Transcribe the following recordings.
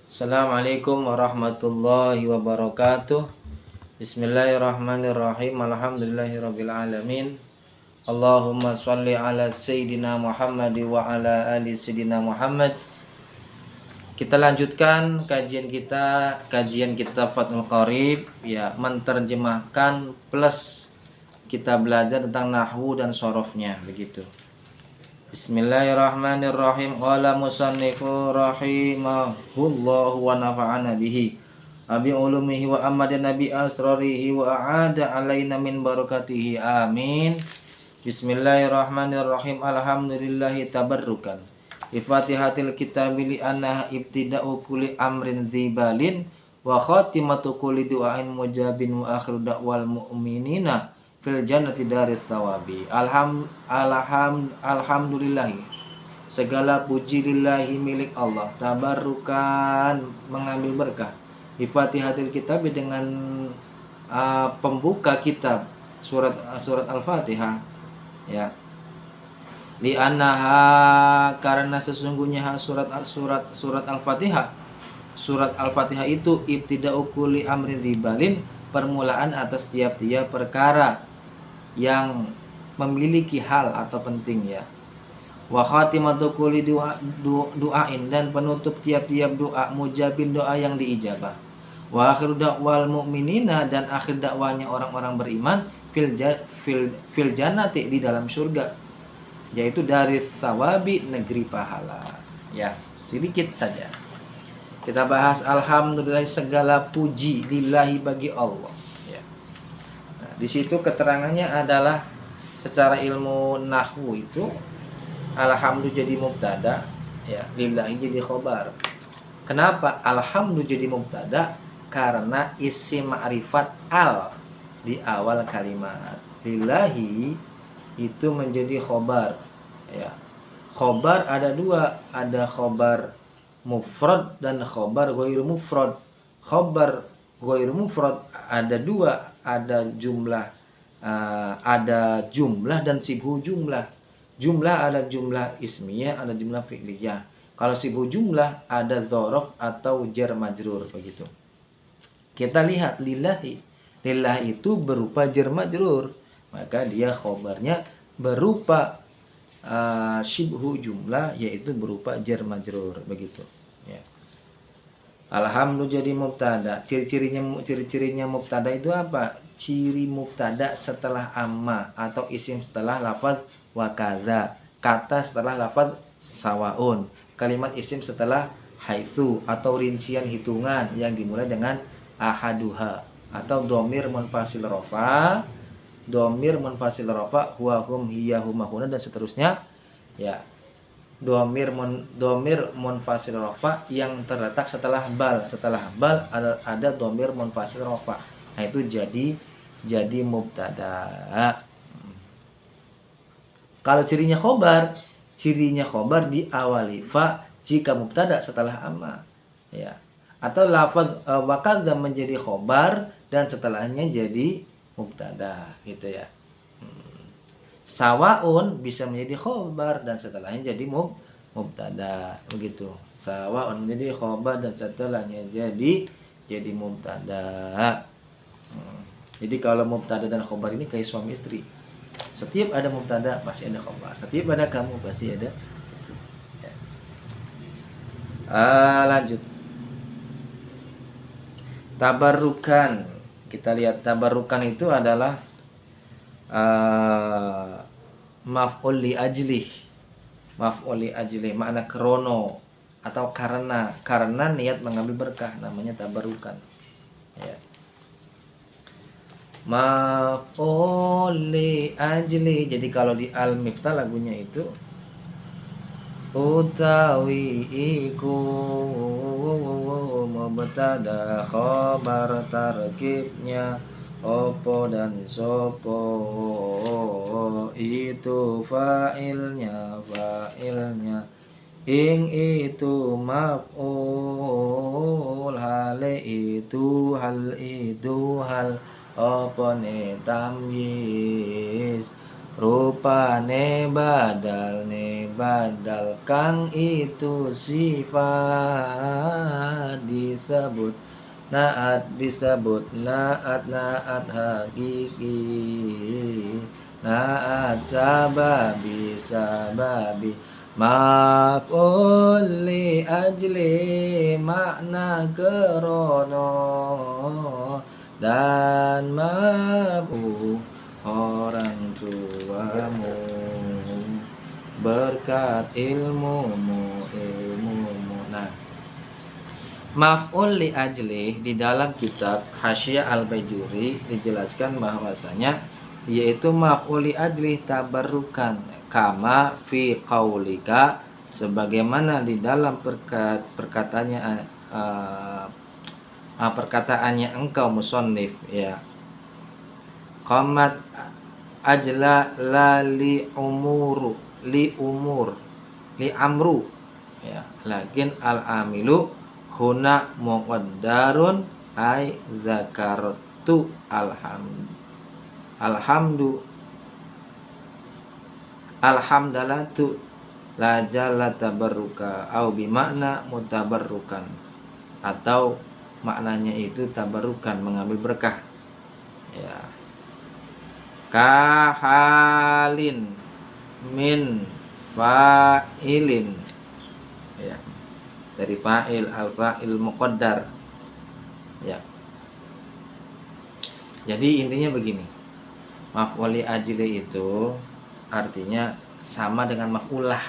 Assalamualaikum warahmatullahi wabarakatuh. Bismillahirrahmanirrahim. Alhamdulillahirabbil alamin. Allahumma shalli ala sayyidina Muhammad wa ala ali sayyidina Muhammad. Kita lanjutkan kajian kita Fathul Qorib, ya, menterjemahkan plus kita belajar tentang nahwu dan sorofnya, begitu. Bismillahirrahmanirrahim. Qala musannifu rahimahullahu wa nafa'ana bihi abi ulumihi wa amadana nabi asrarihi wa a'ada alaina min barakatihi. Amin. Bismillahirrahmanirrahim. Alhamdulillahi tabarrukan bi fatihatil kitabi li annaha ibtida'u kulli amrin dzibalin wa khatimatu kulli du'ain mujabin wa akhiru da'wal mu'minina fil jannati daris thawabi. Alhamdulillahi, segala puji lillahi, milik Allah, tabarukan, mengambil berkah, bi fatihatil kitab, dengan pembuka kitab surat Al-Fatihah, ya. Li annaha, karena sesungguhnya surat Al-Fatihah, surat Al-Fatihah itu ibtida'u kulli amrin dzibalin, permulaan atas tiap-tiap perkara yang memiliki hal atau penting, ya. Wa khatimatu kulli du'ain, dan penutup tiap-tiap doa, mujabin, doa yang diijabah. Wa akhiru da'wal mu'minina, dan akhir dakwanya orang-orang beriman, fil jannati, di dalam surga, yaitu dari sawabi, negeri pahala. Ya, sedikit saja kita bahas. Alhamdulillah, segala puji lillahi, bagi Allah, ya. Nah, di situ keterangannya adalah secara ilmu nahwu itu alhamdu jadi mubtada, ya, lillahi jadi khobar. Kenapa alhamdu jadi mubtada? Karena isim ma'rifat al di awal kalimat. Lillahi itu menjadi khobar, ya. Khobar ada dua, ada khobar mufrad dan khobar ghairu mufrad. Khobar ghairu mufrad ada dua, ada jumlah dan sibhu jumlah. Jumlah ada jumlah ismiyah, ada jumlah fi'liyah. Kalau sibhu jumlah ada dzaraf atau jar majrur, begitu. Kita lihat lillahi. Lillahi itu berupa jar majrur, maka dia khobarnya berupa sibhu jumlah, yaitu berupa jar majrur, begitu, ya. Alhamdu jadi mubtada. Ciri-cirinya mubtada itu apa? Ciri mubtada setelah amma atau isim setelah lafaz wakaza, kata setelah lafaz sawaun, kalimat isim setelah haitsu atau rincian hitungan yang dimulai dengan ahaduha, atau domir munfasil rofa, huwa hum hiya huma huna, dan seterusnya, ya. Domir munfasil rofa yang terletak setelah bal. Setelah bal ada domir munfasil rofa. Nah, itu jadi mubtada. Kalau cirinya khobar diawali fa jika mubtada setelah amma, ya. Atau lafaz wakadza menjadi khobar dan setelahnya jadi mubtada, gitu, ya. Sawaun bisa menjadi khobar dan setelahnya jadi mubtada, begitu. Sawaun menjadi khobar dan setelahnya jadi mubtada. Jadi kalau mubtada dan khobar ini kayak suami istri. Setiap ada mubtada pasti ada khobar. Setiap ada kamu pasti ada. Ya. Lanjut. Tabarrukan. Kita lihat tabarrukan itu adalah maf'ul li ajlih. Makna krono atau karena niat mengambil berkah, namanya tabarrukan, ya. Maf'ul li ajli. Jadi kalau di Al-Miftah lagunya itu utawi iku mubtada khobar tarkibnya opo dan sopo, itu fa'ilnya ing itu maf'ul, hal opone tamyiz, rupane badal kang itu sifat disebut naat hakiki, naat sababi maf'ul li ajli makna kerono, dan mabu orang tuamu berkat ilmumu. Nah, maf'ul li ajli di dalam kitab Hasyiah Al-Baijuri dijelaskan bahwasanya yaitu maf'ul li ajli tabarrukan kama fi qaulika, sebagaimana di dalam perkataannya engkau musannif, ya, qamat ajla la li umur li amru, ya, lakin al amilu huna muqaddarun ay zakartu alhamdalatu la jalla tabarruka au bimakna mutabarrukan, atau maknanya itu tabarrukan, mengambil berkah, ya, kahalin min fa'ilin, ya, dari fa'il, al fa'il muqaddar, ya. Jadi intinya begini, maf'ul li ajli itu artinya sama dengan maf'ulah,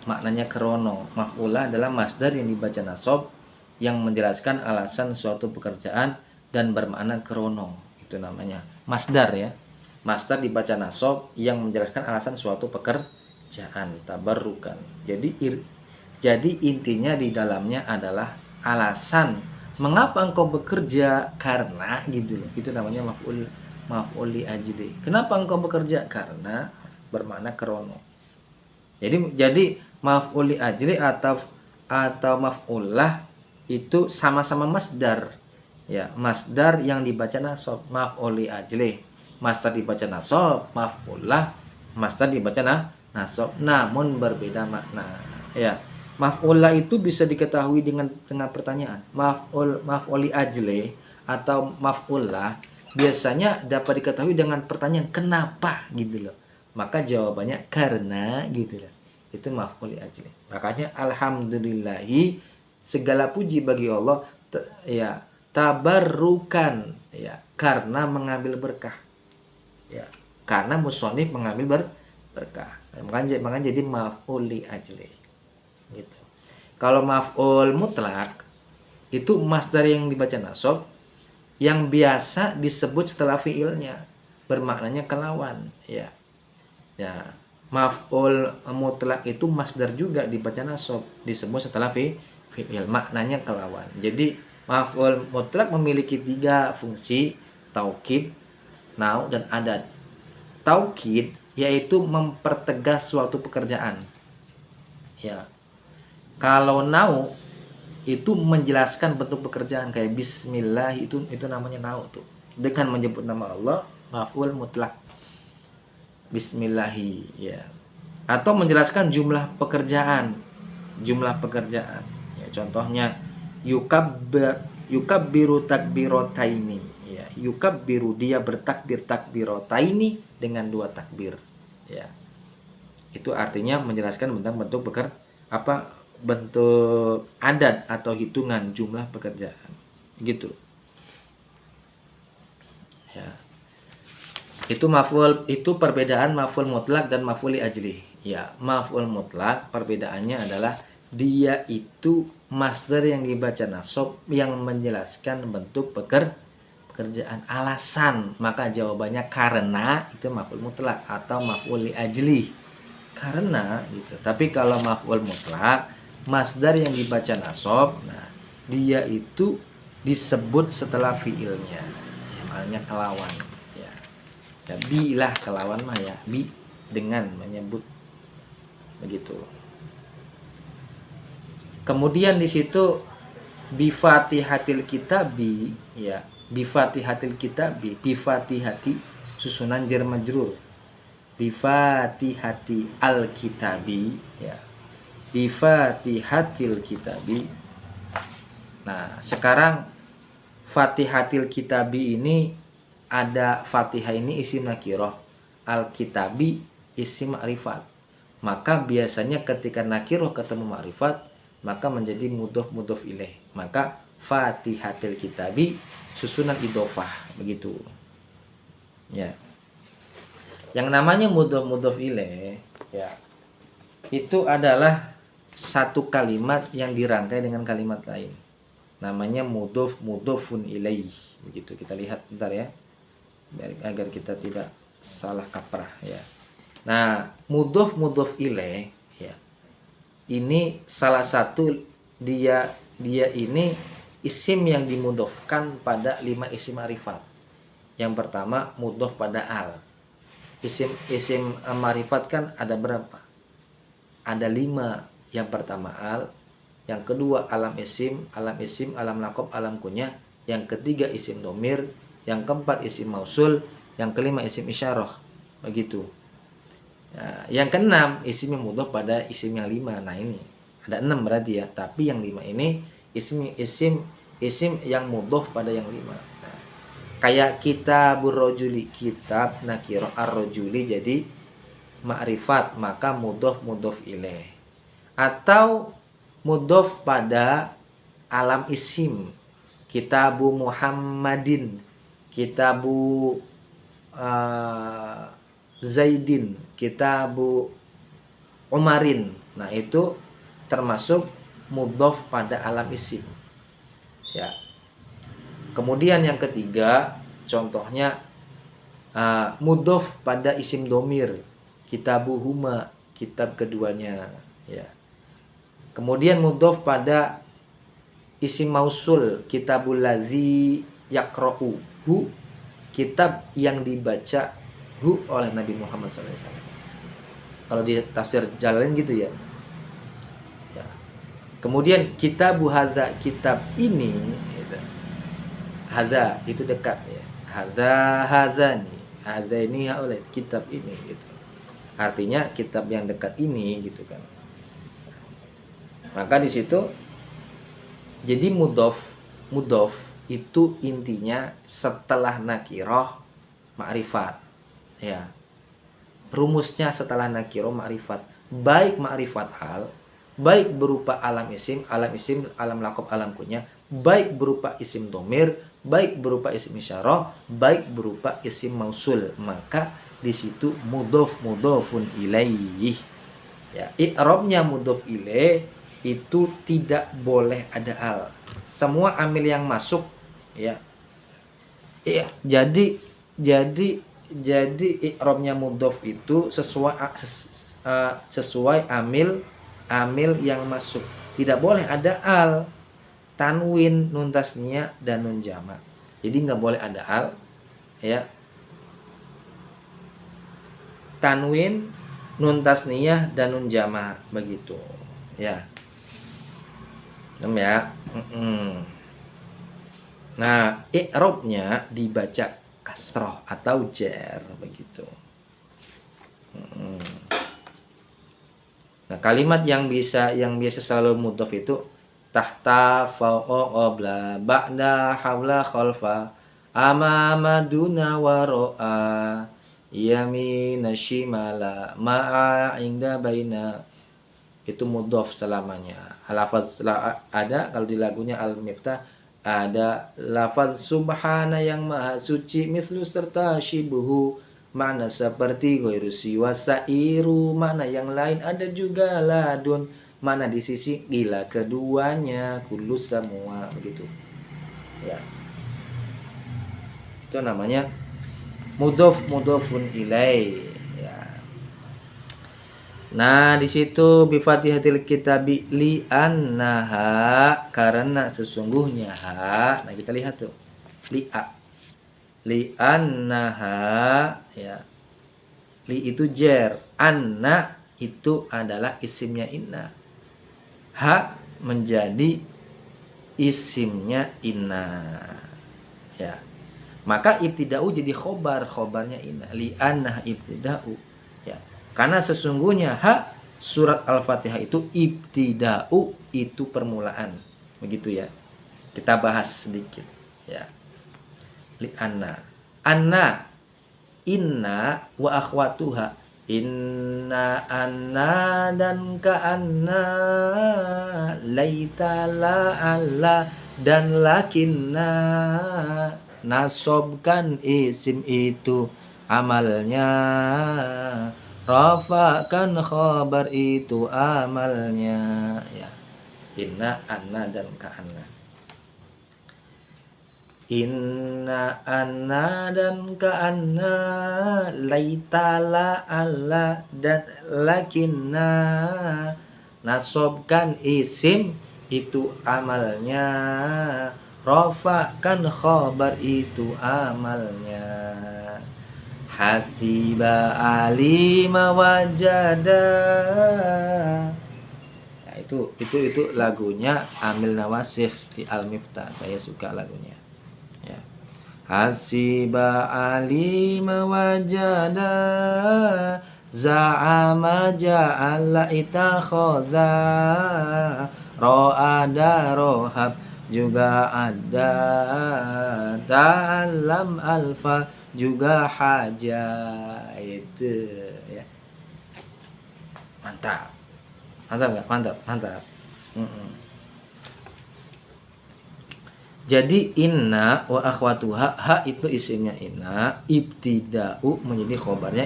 maknanya kerono. Maf'ulah adalah masdar yang dibaca nasab yang menjelaskan alasan suatu pekerjaan dan bermakna kerono, itu namanya masdar, ya. Masdar dibaca nasab yang menjelaskan alasan suatu pekerjaan, tabarrukan. Jadi intinya di dalamnya adalah alasan mengapa engkau bekerja, karena gitu loh. Itu namanya maf'ul li ajli. Kenapa engkau bekerja? Karena bermakna kerono. Jadi maf'ul li ajli atau maf'ullah itu sama-sama masdar, ya. Masdar yang dibaca nasab, maf'ul li ajli, masdar dibaca nasab, maf'ullah masdar dibaca nasab, namun berbeda makna, ya. Maf'ullah itu bisa diketahui dengan pertanyaan. Maf'ul li ajli atau maf'ullah biasanya dapat diketahui dengan pertanyaan kenapa, gitu loh. Maka jawabannya karena, gitu loh. Itu maf'ul li ajli. Makanya alhamdulillahi, segala puji bagi Allah, ya, tabarrukan, ya, karena mengambil berkah, ya, karena musonif mengambil berkah. Makanya jadi maf'ul li ajli, gitu. Kalau maf'ul mutlak itu masdar yang dibaca nasab yang biasa disebut setelah fiilnya, bermaknanya kelawan, ya. Ya, maf'ul mutlak itu masdar juga dibaca nasab, disebut setelah fiil, maknanya kelawan. Jadi maf'ul mutlak memiliki 3 fungsi: taukid, nau, dan adad. Taukid yaitu mempertegas suatu pekerjaan, ya. Kalau nau itu menjelaskan bentuk pekerjaan, kayak bismillah, itu namanya nau tuh. Dengan menyebut nama Allah, maf'ul mutlak, bismillahi, ya. Atau menjelaskan jumlah pekerjaan, ya. Contohnya yukabbiru takbirotaini, ya. Yukabbiru, dia bertakbir, takbirotaini dengan 2 takbir, ya. Itu artinya menjelaskan tentang bentuk bentuk adat atau hitungan jumlah pekerjaan, gitu, ya. Itu perbedaan maf'ul mutlak dan maf'ul li ajli, ya. Maf'ul mutlak perbedaannya adalah dia itu masdar yang dibaca nasab yang menjelaskan bentuk pekerjaan, alasan, maka jawabannya karena, itu maf'ul mutlak atau maf'ul li ajli, karena, gitu. Tapi kalau maf'ul mutlak masdar yang dibaca nasab, nah, dia itu disebut setelah fiilnya, ya, maknanya kelawan, ya. Ya, bilah kelawan mah, ya, bi dengan menyebut, begitu. Kemudian di situ bi fatihatil kitabi, ya, bi fatihatil kitabi, bi fatihati susunan jar majrur, bi fatihati al kitabi, ya, bi fatihatil kitabi, Nah, sekarang Fatihatil Kitabi ini ada Fatihah ini isim nakirah, Al-Kitabi isim ma'rifat. Maka biasanya ketika nakirah ketemu ma'rifat, maka menjadi mudhof ilaih. Maka Fatihatil Kitabi susunan idhofah, begitu. Ya. Yang namanya mudhof ilaih, ya, itu adalah satu kalimat yang dirangkai dengan kalimat lain. Namanya mudhofun ilaih. Begitu, kita lihat bentar ya. Agar kita tidak salah kaprah ya. Nah, mudhof ilaih ya. Ini salah satu dia ini isim yang dimudhofkan pada 5 isim ma'rifat. Yang pertama mudhof pada al. Isim ma'rifat kan ada berapa? Ada 5. Yang pertama al, yang kedua alam isim, alam laqab, alam kunyah, yang ketiga isim domir, yang keempat isim mausul, yang kelima isim isyarah, begitu. Nah, yang keenam isim yang mudhof pada isim yang 5. Nah, ini ada 6 berarti ya, tapi yang 5 ini isim yang mudhof pada yang 5. Nah, kayak kitabur rajuli, kitab nakirah, ar-rajuli jadi ma'rifat, maka mudhof ilaih. Atau mudhof pada alam isim, kitabu Muhammadin, kitabu Zaidin, kitabu Umarin. Nah, itu termasuk mudhof pada alam isim ya. Kemudian yang ketiga contohnya mudhof pada isim domir, kitabuhuma, kitab keduanya ya. Kemudian mudhof pada isim mausul, kitabul ladzi yaqra'u, hu, kitab yang dibaca hu oleh Nabi Muhammad SAW. Kalau di tafsir Jalalain gitu ya. Kemudian kitabu hadza, kitab ini gitu. Hadza itu dekat ya. Hadza ini oleh kitab ini gitu. Artinya kitab yang dekat ini gitu kan. Maka di situ jadi mudhof itu intinya setelah nakirah ma'rifat ya. Rumusnya setelah nakirah ma'rifat, baik ma'rifat al, baik berupa alam isim, alam laqab, alam kunyah, baik berupa isim domir, baik berupa isim isyarah, baik berupa isim mausul, maka di situ mudhofun ilaih ya. I'rabnya mudhof ilaih itu tidak boleh ada al. Semua amil yang masuk ya. Iya, jadi i'rabnya mudhof itu sesuai amil yang masuk. Tidak boleh ada al, tanwin, nun tasniyah dan nun jama'. Jadi nggak boleh ada al ya. Tanwin, nun tasniyah dan nun jama', begitu ya. Ya. Nah, i'rabnya dibaca kasroh atau jar, begitu. Nah, kalimat yang biasa selalu mudhof itu tahta, fawqa, qabla, ba'da, hawla, khalfa, amama, duna, wara'a, yamina, shimala, ma'a, inda, baina. Itu mudhof selamanya. Lafaz ada kalau di lagunya Al-Miftah ada lafaz subhana yang maha suci, mislu serta shibuhu makna seperti ghairu siwa, sairu makna yang lain, ada juga ladun makna di sisi, gila keduanya, kullu semua, begitu ya. Itu namanya mudhofun ilaih. Nah, di situ bi Fatihatil Kitabi li annaha, karena sesungguhnya ha. Nah, kita lihat tuh. Li annaha ya. Li itu jar, anna itu adalah isimnya inna. Ha menjadi isimnya inna. Ya. Maka ibtida'u jadi khobarnya inna. Li annaha ibtida'u. Ya. Karena sesungguhnya surat Al-Fatihah itu ibtida'u, itu permulaan. Begitu ya. Kita bahas sedikit ya. Li anna inna wa akhwatuha. Inna anna dan ka anna, laita la alla dan lakinna, nasobkan isim itu amalnya, rafakan khabar itu amalnya ya. Inna anna dan ka anna. Inna anna dan ka anna, laita la alla dan lakinna, nasobkan isim itu amalnya, rafakan khabar itu amalnya. Hasiba alima wajada. Ya, itu lagunya Amil Nawasih di Al-Miftah. Saya suka lagunya. Ya. Hasiba alima wajada, za'ama ja'ala itakhadha, ro'ada rohab juga ada, ta'allam alfa juga haja. Itu ya. Mantap nggak? Mantap. Jadi inna wa akhwatuha, ha itu isimnya inna, ibtida'u menjadi khobarnya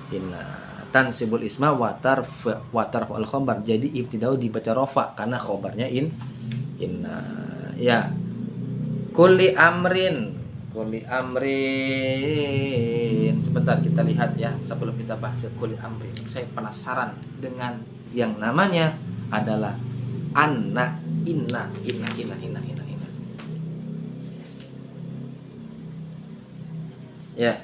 inna, tansibul isma watar fa'al khobar. Jadi ibtida'u dibaca rofa karena khobarnya inna ya. Kulli amrin, sebentar kita lihat ya sebelum kita bahas kulli amrin. Saya penasaran dengan yang namanya adalah anna, inna. Ya.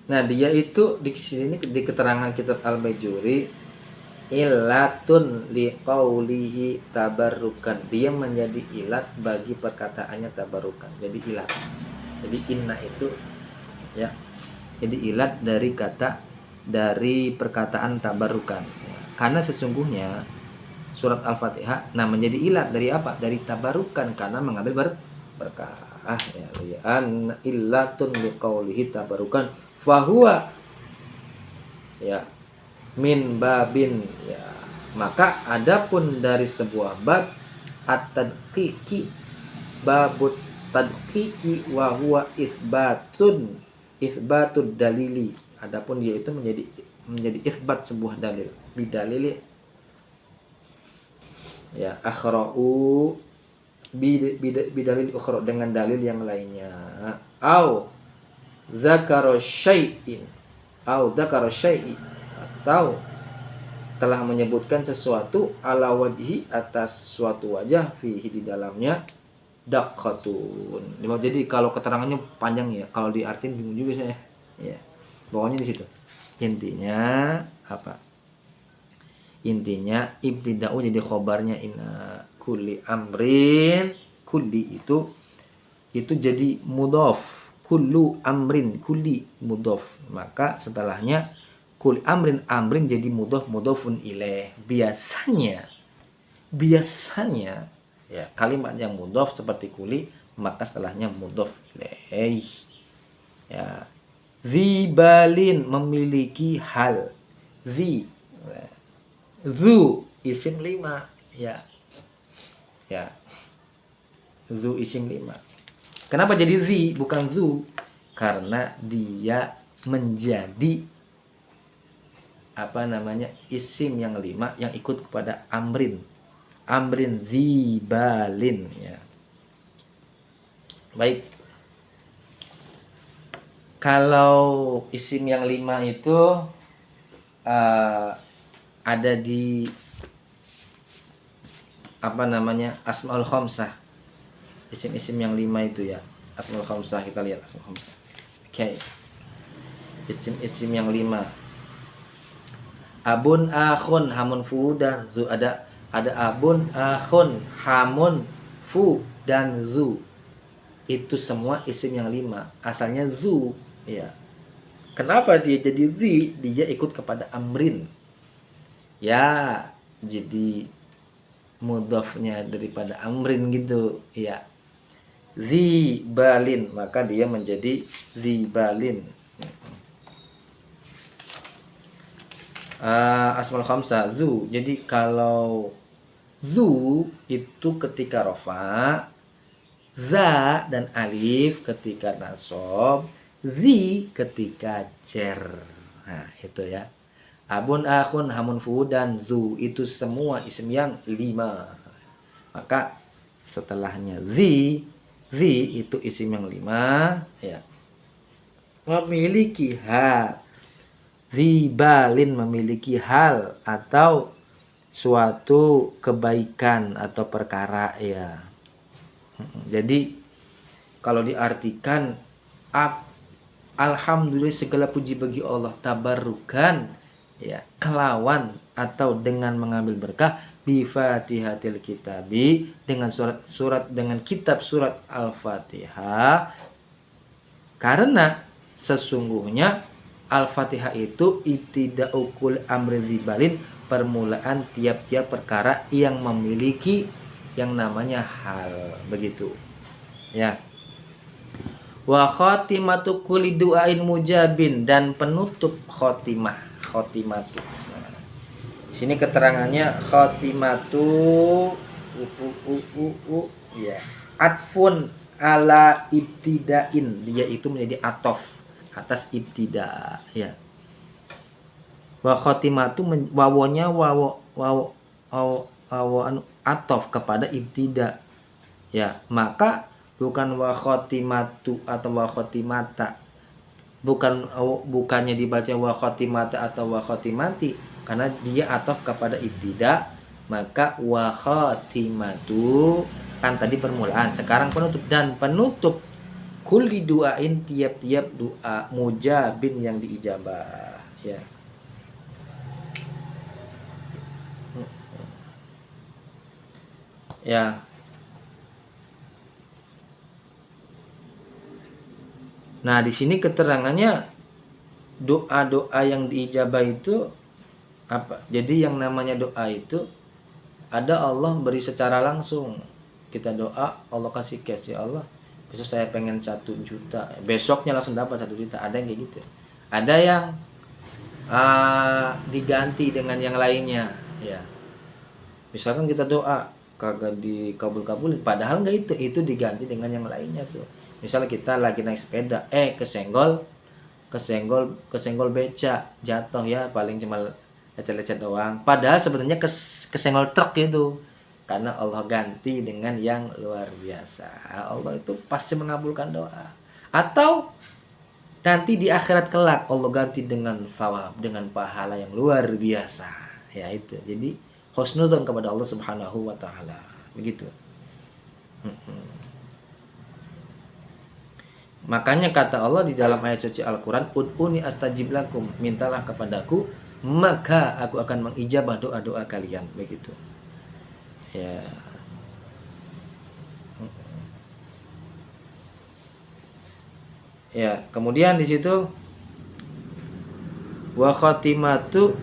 Nah, dia itu di sini di keterangan kitab Al-Bajuri, illatun liqaulihi tabarrukan. Dia menjadi ilat bagi perkataannya tabarrukan. Jadi ilat. Jadi inna itu ya. Jadi ilat dari perkataan tabarrukan. Karena sesungguhnya surat Al-Fatihah menjadi ilat dari apa? Dari tabarrukan karena mengambil berkah. Ya, an illatun liqaulihi tabarukan fahuwa ya min babin ya. Maka adapun dari sebuah bab at-tadqiqi, babut tadqiqi wa huwa isbatud dalili. Adapun dia itu menjadi isbat sebuah dalil, bidalili ya, akhra'u bidalil ukhra, dengan dalil yang lainnya. Au dzakara syai'in, atau telah menyebutkan sesuatu ala wajhi, atas suatu wajah, fihi di dalamnya daqqatun. Jadi kalau keterangannya panjang ya, kalau diartin bingung juga saya ya. Pokoknya di situ intinya apa? Intinya ibtida'u jadi khobarnya inna. Kulli amrin, kulli itu jadi mudhof. Kullu amrin, kulli mudhof. Maka setelahnya kulli amrin jadi mudhofun ilaih. Biasanya ya kalimat yang mudhof seperti kulli maka setelahnya mudhof ilaih. Ya. Zibalin memiliki hal. Zu isim 5 ya. Ya. Zu isim 5. Kenapa jadi zi bukan zu? Karena dia menjadi isim yang 5 yang ikut kepada amrin zibalin ya. Baik. Kalau isim yang 5 itu ada di Asmaul Khamsah. Isim-isim yang 5 itu ya. Asmaul Khamsah, kita lihat Asmaul Khamsah. Oke. Isim-isim yang 5. Abun, akhun, hamun, fu dan zu. Ada abun, akhun, hamun, fu dan zu. Itu semua isim yang 5. Asalnya zu ya. Kenapa dia jadi zi? Dia ikut kepada amrin. Ya, jadi mudhofnya daripada amrin gitu ya. Zibalin, maka dia menjadi zibalin. Asmaul khamsah zu. Jadi kalau zu itu ketika rofa, za dan alif ketika nasab, zi ketika jar. Nah, itu ya. Abun, akhun, hamun, fu dan zu itu semua isim yang 5. Maka setelahnya zi itu isim yang 5 ya. Memiliki hal. Zibalin memiliki hal atau suatu kebaikan atau perkara ya. Jadi kalau diartikan alhamdulillah segala puji bagi Allah, tabarrukan ya, kelawan atau dengan mengambil berkah bi Fatihatil Kitabi, dengan surat dengan kitab surat Al-Fatihah, karena sesungguhnya Al-Fatihah itu ibtidaukul amri zibalin, permulaan tiap-tiap perkara yang memiliki yang namanya hal, begitu ya. Wa khatimatu kulli du'ain mujabin, dan penutup khotimatu. Nah, di sini keterangannya khotimatu ya. Atfun ala ibtidain, dia itu menjadi atof atas ibtida ya. Wa khotimatu wawonya wawo atof kepada ibtida ya, maka bukan wa khotimatu atau wa khotimata, bukannya dibaca wa khotimata atau wa khotimati, karena dia atof kepada ibtida. Maka wa khotimatu kan tadi permulaan, sekarang penutup, dan penutup kulli du'ain, tiap-tiap doa mujabin yang diijabah ya. Ya. Nah, di sini keterangannya doa-doa yang diijabah itu apa? Jadi yang namanya doa itu ada Allah beri secara langsung. Kita doa, Allah kasih cash, ya Allah, besok saya pengen 1 juta. Besoknya langsung dapat 1 juta. Ada yang kayak gitu. Ada yang diganti dengan yang lainnya ya. Misalkan kita doa kagak dikabul-kabulin, padahal enggak, itu diganti dengan yang lainnya tuh. Misalnya kita lagi naik sepeda, kesenggol beca, jatuh ya, paling cuma lecet-lecet doang, padahal sebenarnya kesenggol truk itu, karena Allah ganti dengan yang luar biasa. Allah itu pasti mengabulkan doa. Atau nanti di akhirat kelak Allah ganti dengan thawab, dengan pahala yang luar biasa ya. Itu jadi husnudzon kepada Allah Subhanahu wa taala, begitu. Makanya kata Allah di dalam ayat suci Al-Qur'an, ud'uni astajib lakum, mintalah kepadaku maka aku akan mengijabah doa-doa kalian, begitu ya. Ya, kemudian di situ wa khatimatu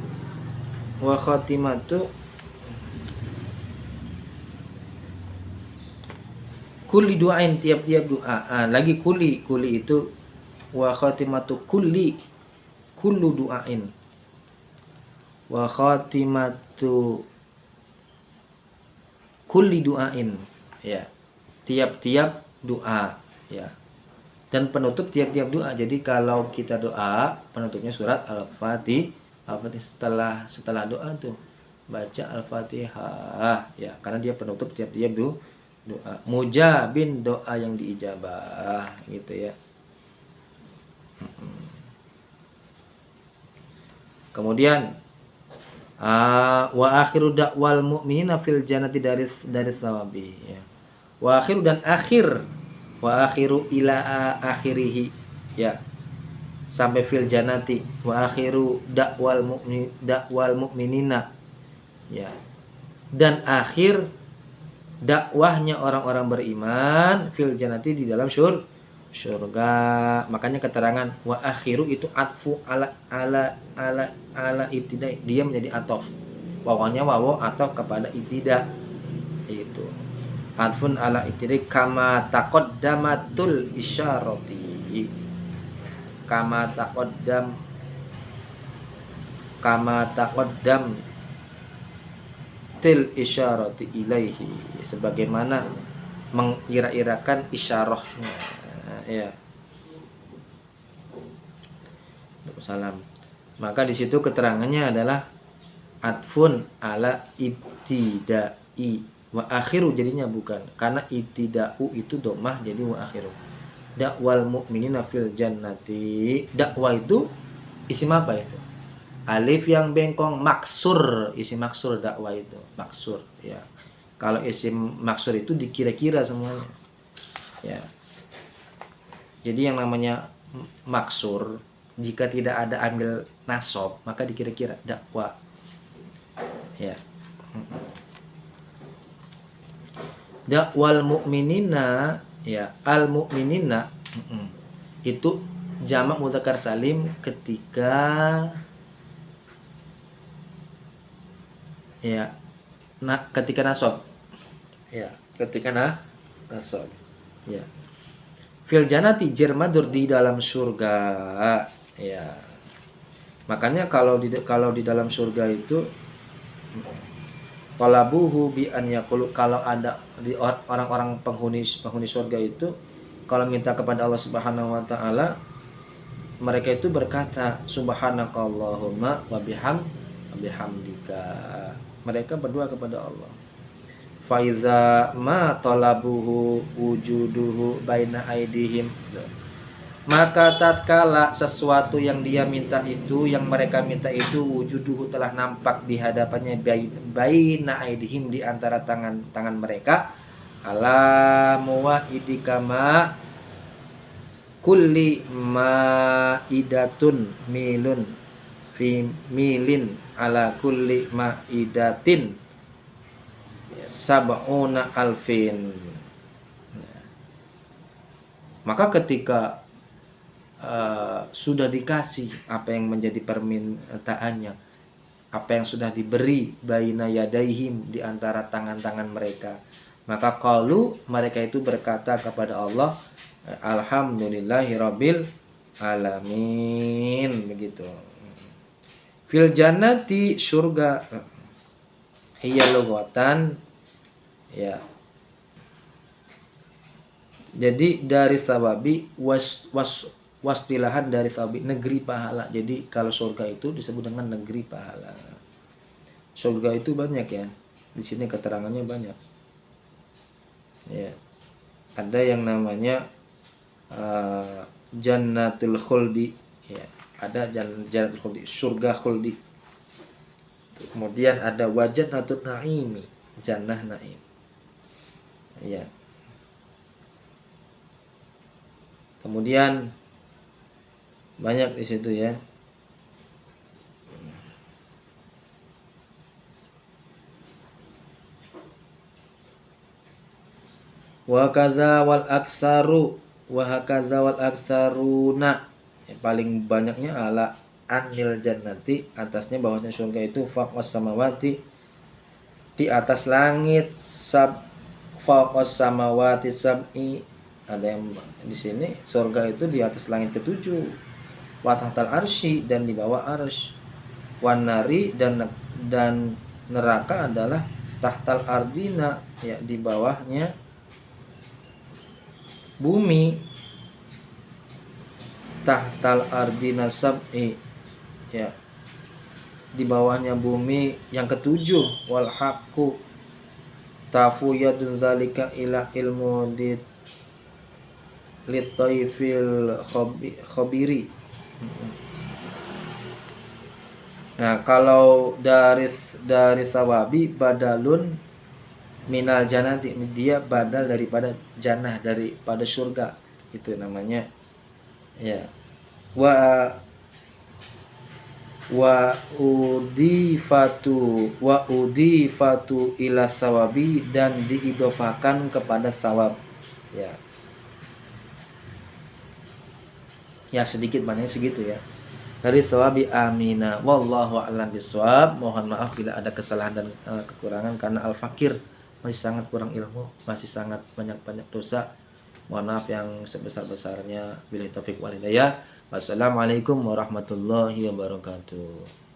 kulli du'ain, tiap-tiap doa. Lagi kulli itu wa khatimatu kullu du'ain. Wa khatimatu kulli du'ain ya, tiap-tiap doa ya, dan penutup tiap-tiap doa. Jadi kalau kita doa, penutupnya surat Al-Fatihah. Setelah doa tuh baca Al-Fatihah ya, karena dia penutup tiap-tiap doa. Mujabin, doa yang diijabah gitu ya. Kemudian wa akhiru da'wal mu'minina fil jannati dari sawabi ya. Wa akhiru, dan akhir, wa akhiru ila akhirihi ya, sampai fil jannati. Wa akhiru da'wal mu'minina ya, dan akhir dakwahnya orang-orang beriman fil jannati, di dalam surga. Makanya keterangan wa akhiru itu atfu ala ibtidai, dia menjadi atof. Wawanya wawo atof kepada ibtida itu adfun ala ibtidai kama taqaddamatul isyarati, kama taqaddam til isyarati ilaihi, sebagaimana mengira-irakan isyarahnya, ya. Salam. Maka di situ keterangannya adalah adfun ala ibtidai wa akhiru, jadinya bukan, karena ibtida'u itu domah jadi wa akhiru. Dakwal mu'minina fil jannati, dakwa itu isim apa itu? Alif yang bengkong maksur, isim maksur dakwa itu maksur, ya. Kalau isim maksur itu dikira-kira semuanya, ya. Jadi yang namanya maksur jika tidak ada ambil nasab maka dikira-kira dakwa, ya. Dakwal mu'minina, ya, al mu'minina itu jamak mudzakkar salim ketika, ya, ketika nasab, ya, ketika nasab, ya. Fil jannati jermadur, di dalam surga, ya. Makanya kalau di dalam surga itu talabuhu bi an yaqulu, kalau ada di orang-orang penghuni surga itu kalau minta kepada Allah Subhanahu wa taala, mereka itu berkata subhanakallahumma wa bihamdika. Mereka berdoa kepada Allah. Fa iza ma talabuhu wujuduhu baina aidihim, maka tatkala sesuatu yang dia minta itu, yang mereka minta itu, wujuduhu telah nampak di hadapannya, baina aidihim, di antara tangan mereka, ala muwaidikama kulli maidatun milun fi milin ala kulli maidatin sab'una alfin. Maka ketika sudah dikasih apa yang menjadi permintaannya, apa yang sudah diberi baina yadaihim, di antara tangan-tangan mereka, maka qalu, mereka itu berkata kepada Allah, alhamdulillahirabbil alamin, begitu. Fil jannati, surga, hiya lughatan, ya. Jadi dari sababi wastilahan, dari sababi negeri pahala. Jadi kalau surga itu disebut dengan negeri pahala. Surga itu banyak, ya. Di sini keterangannya banyak. Ya. Ada yang namanya jannatul khuldi, ya. Ada jannatul khuldi, surga khuldi. Kemudian ada wajannatun naimi, jannah naim. Ya. Kemudian banyak di situ, ya. Wa kadza wal aktsaru wa hakadza wal aktsaruna, yang paling banyaknya ala anil jannati, atasnya bawahnya surga itu, faqas samawati, di atas langit, faqas samawati sab'i, ada yang di sini surga itu di atas langit ketujuh, wa tahtal arsy, dan di bawah arsy, wan nari, dan neraka adalah tahtal ardina, ya, di bawahnya bumi, tahtal ardina sab'i, ya, di bawahnya bumi yang ketujuh, wal haqqu tafuyadun zalika ila ilmu litaifil khabiri. Nah, kalau dari sawabi badalun minal jannati, dia badal daripada jannah, daripada surga, itu namanya, ya. Wa udifatu ila sawabi, dan diidofakan kepada sawab, ya. Ya, sedikit banyak segitu, ya, dari sawabi. Amina wallahu a'lam bishawab. Mohon maaf bila ada kesalahan dan kekurangan karena al-fakir masih sangat kurang ilmu, masih sangat banyak-banyak dosa. Mohon maaf yang sebesar-besarnya. Billahi taufik wal hidayah. Wassalamualaikum warahmatullahi wabarakatuh.